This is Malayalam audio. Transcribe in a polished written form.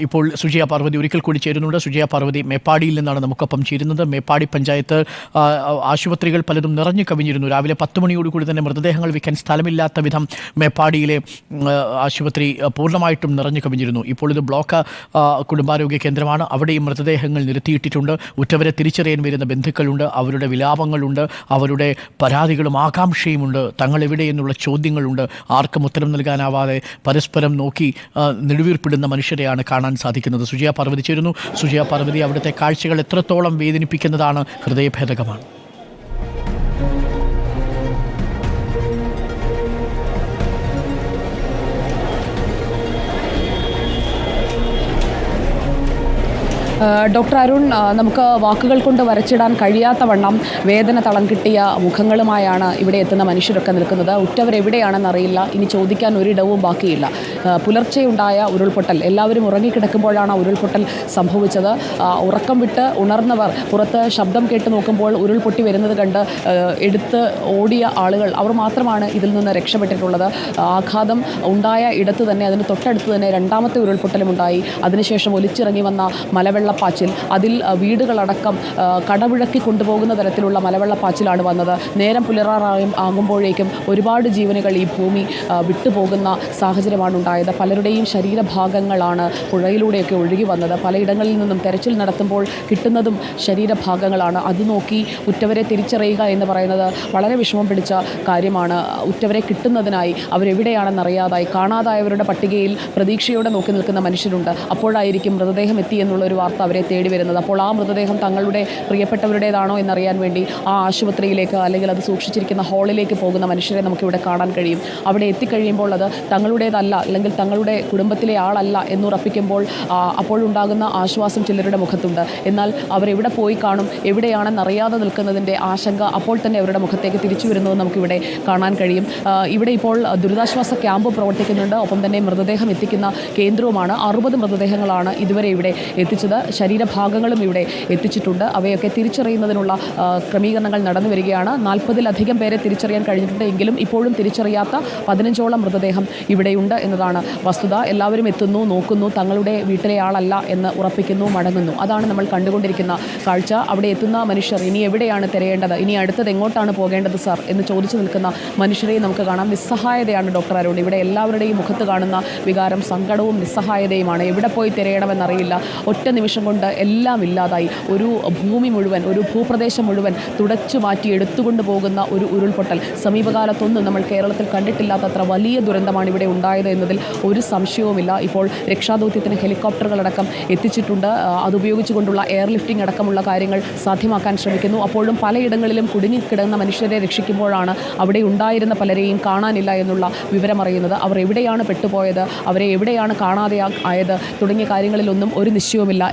ഇപ്പോൾ സുജയ പാർവതി ഒരിക്കൽ കൂടി ചേരുന്നുണ്ട്. സുജയ പാർവതി മേപ്പാടിയിൽ നിന്നാണ് നമുക്കൊപ്പം ചേരുന്നത്. മേപ്പാടി പഞ്ചായത്ത് ആശുപത്രികൾ പലതും നിറഞ്ഞു കവിഞ്ഞിരുന്നു. രാവിലെ 10 മണിയോടുകൂടി തന്നെ മൃതദേഹങ്ങൾ വയ്ക്കാൻ സ്ഥലമില്ലാത്ത വിധം മേപ്പാടിയിലെ ആശുപത്രി പൂർണ്ണമായിട്ടും നിറഞ്ഞു കവിഞ്ഞിരുന്നു. ഇപ്പോൾ ഇത് ബ്ലോക്ക് കുടുംബാരോഗ്യ കേന്ദ്രമാണ്. അവിടെയും മൃതദേഹങ്ങൾ നിരത്തിയിട്ടിട്ടുണ്ട്. ഉറ്റവരെ തിരിച്ചറിയാൻ വരുന്ന ബന്ധുക്കളുണ്ട്, അവരുടെ വിലാപങ്ങളുണ്ട്, അവരുടെ പരാതികളും ആകാംക്ഷയുമുണ്ട്, തങ്ങൾ എവിടെ എന്നുള്ള ചോദ്യങ്ങളുണ്ട്. ആർക്കും ഉത്തരം നൽകാനാവാതെ പരസ്പരം നോക്കി നെടുവീർപ്പിടുന്ന മനുഷ്യരെയാണ് കാണാൻ സാധിക്കുന്നത്. സുജയ പാർവതി ചേരുന്നു. സുജയ പാർവതി, അവിടുത്തെ കാഴ്ചകൾ എത്രത്തോളം വേദനിപ്പിക്കുന്നതാണ്, ഹൃദയഭേദകമാണ്? ഡോക്ടർ അരുൺ, നമുക്ക് വാക്കുകൾ കൊണ്ട് വരച്ചിടാൻ കഴിയാത്ത വണ്ണം വേദന തളം കിട്ടിയ മുഖങ്ങളുമായാണ് ഇവിടെ എത്തുന്ന മനുഷ്യരൊക്കെ നിൽക്കുന്നത്. ഉറ്റവരെവിടെയാണെന്നറിയില്ല, ഇനി ചോദിക്കാൻ ഒരിടവും ബാക്കിയില്ല. പുലർച്ചെയുണ്ടായ ഉരുൾപൊട്ടൽ, എല്ലാവരും ഉറങ്ങിക്കിടക്കുമ്പോഴാണ് ഉരുൾപൊട്ടൽ സംഭവിച്ചത്. ഉറക്കം വിട്ട് ഉണർന്നവർ പുറത്ത് ശബ്ദം കേട്ട് നോക്കുമ്പോൾ ഉരുൾപൊട്ടി വരുന്നത് കണ്ട് എടുത്ത് ഓടിയ ആളുകൾ, അവർ മാത്രമാണ് ഇതിൽ നിന്ന് രക്ഷപ്പെട്ടിട്ടുള്ളത്. ആഘാതം ഉണ്ടായ ഇടത്ത് തന്നെ, അതിന് തൊട്ടടുത്ത് തന്നെ രണ്ടാമത്തെ ഉരുൾപൊട്ടലും ഉണ്ടായി. അതിനുശേഷം ഒലിച്ചിറങ്ങി വന്ന മലവെള്ളപ്പാച്ചിൽ, അതിൽ വീടുകളടക്കം കടപുഴക്കി കൊണ്ടുപോകുന്ന തരത്തിലുള്ള മലവെള്ളപ്പാച്ചിലാണ് വന്നത്. നേരം ആകുമ്പോഴേക്കും ഒരുപാട് ജീവനുകൾ ഈ ഭൂമി വിട്ടുപോകുന്ന സാഹചര്യമാണ് ഉണ്ടായത്. പലരുടെയും ശരീരഭാഗങ്ങളാണ് പുഴയിലൂടെയൊക്കെ ഒഴുകി വന്നത്. പലയിടങ്ങളിൽ നിന്നും തെരച്ചിൽ നടത്തുമ്പോൾ കിട്ടുന്നതും ശരീരഭാഗങ്ങളാണ്. അത് നോക്കി ഉറ്റവരെ തിരിച്ചറിയുക എന്ന് പറയുന്നത് വളരെ വിഷമം പിടിച്ച കാര്യമാണ്. ഉറ്റവരെ കിട്ടുന്നതിനായി അവരെവിടെയാണെന്നറിയാതായി കാണാതായവരുടെ പട്ടികയിൽ പ്രതീക്ഷയോടെ നോക്കി നിൽക്കുന്ന മനുഷ്യരുണ്ട്. അപ്പോഴായിരിക്കും മൃതദേഹം എത്തി എന്നുള്ളൊരു വാർത്ത അവരെ തേടി വരുന്നത്. അപ്പോൾ ആ മൃതദേഹം തങ്ങളുടെ പ്രിയപ്പെട്ടവരുടേതാണോ എന്നറിയാൻ വേണ്ടി ആ ആശുപത്രിയിലേക്ക് അല്ലെങ്കിൽ അത് സൂക്ഷിച്ചിരിക്കുന്ന ഹാളിലേക്ക് പോകുന്ന മനുഷ്യരെ നമുക്കിവിടെ കാണാൻ കഴിയും. അവിടെ എത്തിക്കഴിയുമ്പോൾ അത് തങ്ങളുടേതല്ല അല്ലെങ്കിൽ തങ്ങളുടെ കുടുംബത്തിലെ ആളല്ല എന്നുറപ്പിക്കുമ്പോൾ അപ്പോഴുണ്ടാകുന്ന ആശ്വാസം ചിലരുടെ മുഖത്തുണ്ട്. എന്നാൽ അവരെവിടെ പോയി കാണും, എവിടെയാണെന്നറിയാതെ നിൽക്കുന്നതിൻ്റെ ആശങ്ക അപ്പോൾ തന്നെ അവരുടെ മുഖത്തേക്ക് തിരിച്ചു വരുന്നത് നമുക്കിവിടെ കാണാൻ കഴിയും. ഇവിടെ ഇപ്പോൾ ദുരിതാശ്വാസ ക്യാമ്പ് പ്രവർത്തിക്കുന്നുണ്ട്. ഒപ്പം തന്നെ മൃതദേഹം എത്തിക്കുന്ന കേന്ദ്രവുമാണ്. 60 മൃതദേഹങ്ങളാണ് ഇതുവരെ ഇവിടെ എത്തിച്ചത്. ശരീരഭാഗങ്ങളും ഇവിടെ എത്തിച്ചിട്ടുണ്ട്. അവയൊക്കെ തിരിച്ചറിയുന്നതിനുള്ള ക്രമീകരണങ്ങൾ നടന്നു വരികയാണ്. 40-ലധികം പേരെ തിരിച്ചറിയാൻ കഴിഞ്ഞിട്ടുണ്ട്. എങ്കിലും ഇപ്പോഴും തിരിച്ചറിയാത്ത 15ഓളം മൃതദേഹം ഇവിടെയുണ്ട് എന്നതാണ് വസ്തുത. എല്ലാവരും എത്തുന്നു, നോക്കുന്നു, തങ്ങളുടെ വീട്ടിലെ ആളല്ല എന്ന് ഉറപ്പിക്കുന്നു, മടങ്ങുന്നു. അതാണ് നമ്മൾ കണ്ടുകൊണ്ടിരിക്കുന്ന കാഴ്ച. അവിടെ എത്തുന്ന മനുഷ്യർ ഇനി എവിടെയാണ് തിരയേണ്ടത്, ഇനി അടുത്തത് എങ്ങോട്ടാണ് പോകേണ്ടത് സാർ എന്ന് ചോദിച്ചു നിൽക്കുന്ന മനുഷ്യരെയും നമുക്ക് കാണാം. നിസ്സഹായതയാണ് ഡോക്ടർ അരുൺ. ഇവിടെ എല്ലാവരുടെയും മുഖത്ത് കാണുന്ന വികാരം സങ്കടവും നിസ്സഹായതയുമാണ്. എവിടെ പോയി തിരയണമെന്നറിയില്ല. ഒറ്റ നിമിഷം കൊണ്ട് എല്ലാം ഇല്ലാതായി. ഒരു ഭൂമി മുഴുവൻ, ഒരു ഭൂപ്രദേശം മുഴുവൻ തുടച്ചു മാറ്റി എടുത്തുകൊണ്ട് പോകുന്ന ഒരു ഉരുൾപൊട്ടൽ സമീപകാലത്തൊന്നും നമ്മൾ കേരളത്തിൽ കണ്ടിട്ടില്ലാത്തത്ര വലിയ ദുരന്തമാണ് ഇവിടെ ഉണ്ടായത് എന്നതിൽ ഒരു സംശയവുമില്ല. ഇപ്പോൾ രക്ഷാദൗത്യത്തിന് ഹെലികോപ്റ്ററുകളടക്കം എത്തിച്ചിട്ടുണ്ട്. അതുപയോഗിച്ചുകൊണ്ടുള്ള എയർലിഫ്റ്റിംഗ് അടക്കമുള്ള കാര്യങ്ങൾ സാധ്യമാക്കാൻ ശ്രമിക്കുന്നു. അപ്പോഴും പലയിടങ്ങളിലും കുടുങ്ങിക്കിടന്ന മനുഷ്യരെ രക്ഷിക്കുമ്പോഴാണ് അവിടെ ഉണ്ടായിരുന്ന പലരെയും കാണാനില്ല എന്നുള്ള വിവരമറിയുന്നത്. അവർ എവിടെയാണ് പെട്ടുപോയത്, അവരെ എവിടെയാണ് കാണാതെ ആയത് തുടങ്ങിയ കാര്യങ്ങളിലൊന്നും ഒരു നിശ്ചയവുമില്ല.